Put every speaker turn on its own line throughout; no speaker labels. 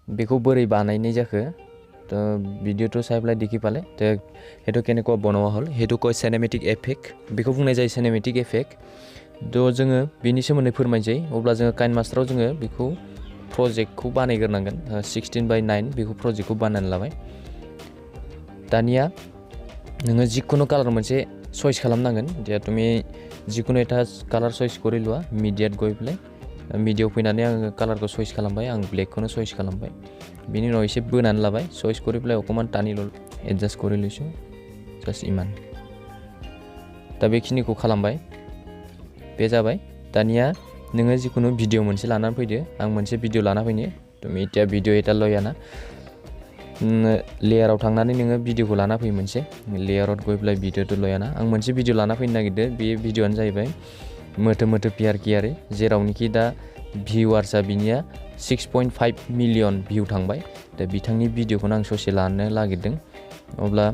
बेखौ बोरै बानायनाय जाखो तो भिडिअ'টো চাই পেলাই দেখি পালে তো সেইটো কেনেকুৱা বনোৱা হ'ল সেইটো কয় সিনেমেটিক এফেক্ট बेखौ बुंनाय जायो सिनेमेटिक एफेक्ट तो जोङो बेनि सोमोन्दै फोरमायनोसै अब्ला जोङो काइनमास्टाराव जोङो बेखौ प्रजेक्टखौ बानायग्रोनांगोन 16:9 बेखौ प्रजेक्टखौ बानायनानै लाबाय दानिया नोङो जिखुनु कालार मोनसे चॉइस खालामनांगोन जे তুমি जिखुनु এটা कालार चॉइस কৰি লোৱা मिडियात गय পেলাই मिडियाव फैनानै आङो कालारखौ चॉइस खालामबाय आं ब्लेकखौनो चॉइस खालामबाय बिनि उनाव एसे बोनानै लाबाय चॉइस কৰি পেলাই অকমান টানিল एडजस्ट কৰি লৈছো জাস্ট ইমান दा बेखिनिखौ खालामबाय बे जाबाय दानिया नोङो जिखुनु भिडिअ मोनसे लानानै फैदो आं मोनसे भिडिअ लाना फैनो তুমি এতিয়া भिडिअ এটা लयाना लेयाराव थांनानै नोङो भिडिअखौ लाना फै मोनसे लेयाराव गय पेলাই भिडिअটো लयाना आं मोनसे भिडिअ लाना फैनो नागिरदों बे भिडिअआनो जाहैबाय मोथो मोथो पियार कियारे जेरावनोखि दा भिउआर्सआ बिनिया 6.5 मिलियन भिउ थांबाय दा बिथांनि भिडिअखौनो आं ससे लानो नागिरदों अब्ला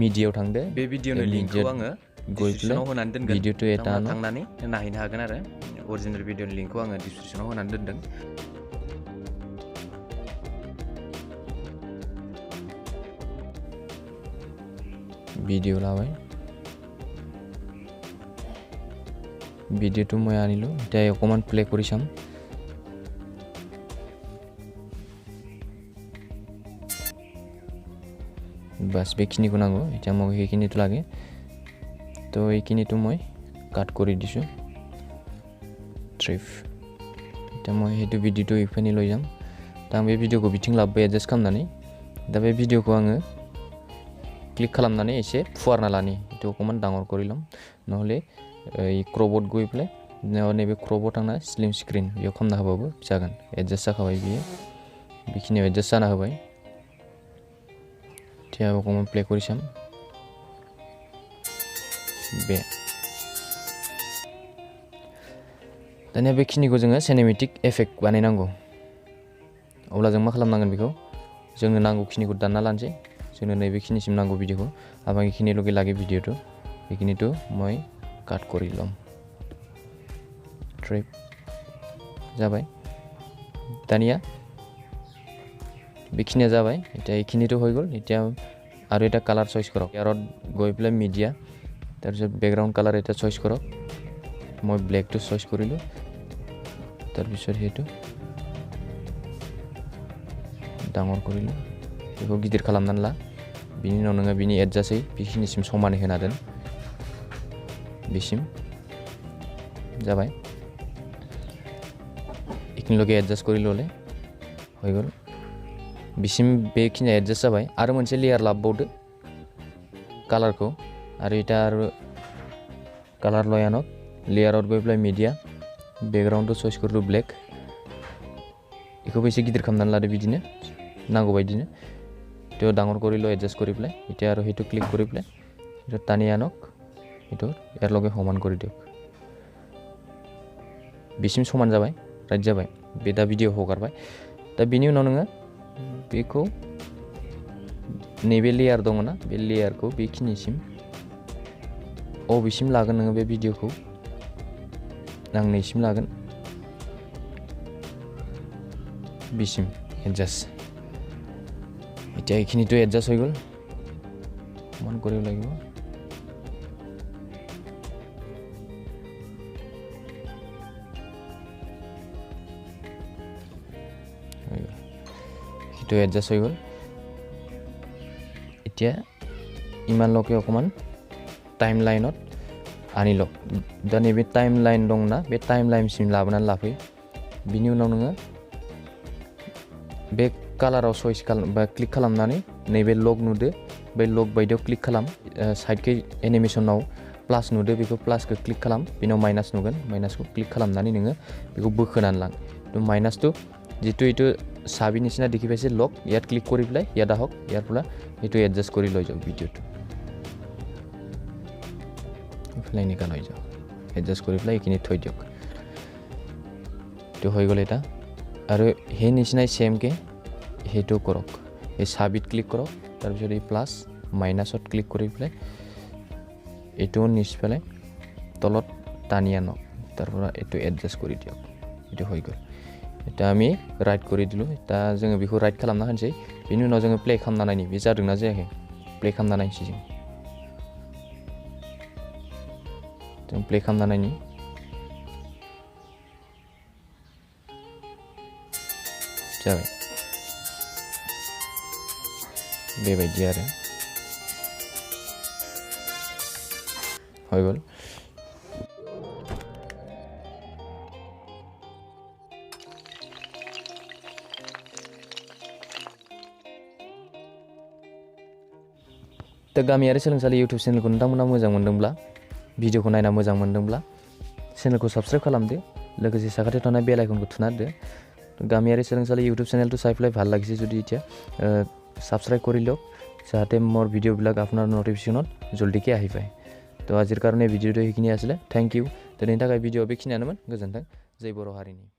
मिडियायाव थांदो
बे भिडिअनि लिंकखौ आङो डिसक्रिप्शनाव होनानै दोनगोन
भिडिअ एटा
थांनानै नायहैनो हागोन आरो अरिजिनेल भिडिअनि लिंकखौ आङो डिसक्रिप्शनाव होनानै दोनदों
भिडिअ लाबाय भिडिअটো মই আনিলো এটা অকমান প্লে কৰি চাম বাস বেখিনিকো নাগো এটা মই হেকিনিটো লাগে তো এইখিনিটো মই কাট কৰি দিছো ট্রিপ এটা মই হেতু भिडिअটো ইফানি লৈ যাম दा बे भिडिअखौ बिथिं लाबबाय एडजास्ट खालामनानै दा बे भिडिअखौ आङो क्लिक खालामनानै एसे फुवारना लानि एटु अकमान डाঙर करिलाम नहले এই क्रबट गय प्ले नैबे क्रबट थांना स्लिम स्क्रिन बेयाव खालामना होबाबो जागोन एडजास्ट जाखाबाय बियो बेखिनियाव एडजास्ट जाना होबाय थियाव अकमान प्ले करिसाम बे दानिया बेखिनिखौ जोङो सिनेमेटिक एफेक्ट बानायनांगौ अब्ला जों मा खालामनांगोन बेखौ जोंनो नांगौखिनिखौ दानना लानोसै जोंनो नैबेखिनिसिम नांगौ भिडिअखौ आं एखिनिल'गे लागे भिडिअটো बेखिनिটো মই কাট কৰি লম ট্রিপ जाबाय दानिया बेखिनिया जाबाय এটা এখিনিটো হৈ গ'ল এতিয়া আৰু এটা কালাৰ চয়েস কৰক ইয়াৰত গৈ পেলাই মিডিয়া তাৰপিছত বেকগ্ৰাউণ্ড কালাৰ এটা চয়েস কৰক মই ব্লেকটো চয়েস কৰিলো তাৰপিছত হেতু ডাঙৰ কৰিলো बेखौ गिदिर खालामनानै ला बिनि उनाव नोङो बिनि एडजास्टै बेखिनिसिम समानै होना दोन बिसिम जाबाय इखिनिल'गे एडजास्ट करि लले হৈ গ'ল बिसिम बेखिनि एडजास्ट जाबाय आरो मोनसे लेयार लाबबावदो कालारखौ आरो এটা आरो कालार लयानो लेयाराव गय प्ले मिडिया बेकग्राउन्डखौ चॉइस करदो ब्लेक इखौबो एसे गिदिर खालामनानै लादो बिदिनो नांगौ बायदिनो तो डाঙर करिलो एडजास्ट करि प्ले इटा आरो हेतु क्लिक करि प्ले इटा टानि आनक इटो एर लगे समान करि दियक बिसिम समान जाबाय राइट जाबाय बे दा भिडिअ हगारबाय दा बिनि उनाव नोङो बेखौ नैबे लेयार दङ ना बे लेयारखौ बेखिनिसिम अबेसिम लागोन नोङो बे भिडिअखौ आं नैसिम लागोन बिसिम एडजास्ट এতিয়া এইখিনিটো এডজাস্ট হৈ গ'ল মন কৰিব লাগিব এইটো এডজাস্ট হৈ গ'ল এতিয়া ইমান লকে অকমান টাইম লাইনত আনি লওক दा नैबे टाइम लाइन दंना बे टाइम लाइनसिम लाबोनानै लाफै बिनि उनाव नोङो बे कालाराव चॉइस खालाम बा क्लिक खालामनानै नैबे लग नुदो बे लग बायदियाव क्लिक खालाम साइडखै एनिमेशनाव प्लास नुदो बेखौ प्लासखौ क्लिक खालाम बिनाव माइनास नुगोन माइनासखौ क्लिक खालामनानै नोङो बेखौ बोखोनानै लां तो माइनासটো जितु इटु साबि निसिना देखि पाइसे लग ইয়াত ক্লিক কৰি পেলাই ইয়াত আহক ইয়াৰ পৰা এটো এডজাস্ট কৰি লৈ যাও ভিডিঅটো ইফালে নিকা লৈ যাও এডজাস্ট কৰি পেলাই এখিনি থৈ দিয়ক তো হৈ গ'ল এটা আৰু হে নিচিনাই সেম কে हेतु करक ए साबित क्लिक करक तार पिছত ए प्लस माइनासत क्लिक करि पेले एटु निसफाले तलत टानि आनक तारपरा एटु एडजास्ट करि दियक एटु হৈ গ'ল दा आमी राइट करि दिलु दा जोङो बेखौ राइट खालामना होनसै बेनि उनाव जोङो प्ले खालामना नायनि बे जादोंना जायाखै प्ले खालामना नायनोसै जों प्ले खालामना नायनि जाबाय बेबायदि आरो হয়ে গেল दा गामियारि सोलोंसालि इउटिउब चेनेलखौ नोंथांमोना मोजां मोनदोंब्ला भिडिअखौ नायना मोजां मोनदोंब्ला चेनेलखौ साबस्क्राइब खालामदो लोगोसे साखाथियाव थानाय बेल आइकनखौ थुना होदो गामियारि सोलोंसालि इউটিউব চেনেলটো চাই পেলাই ভাল লাগিছে যদি এতিয়া সাবস্ক্রাইব কৰি লওক যাতে মোৰ ভিডিঅ'বিলাক আপোনাৰ নটিফিকেশ্যনত জলদিকে আহি পায় তো আজিৰ কাৰণে ভিডিঅ'টো এইখিনি আছিলে থ্যাংক ইউ দিনैनि थाखाय ভিডিঅ' बेखिनियानोमोन गोजोन्थों जय बर' हारिनि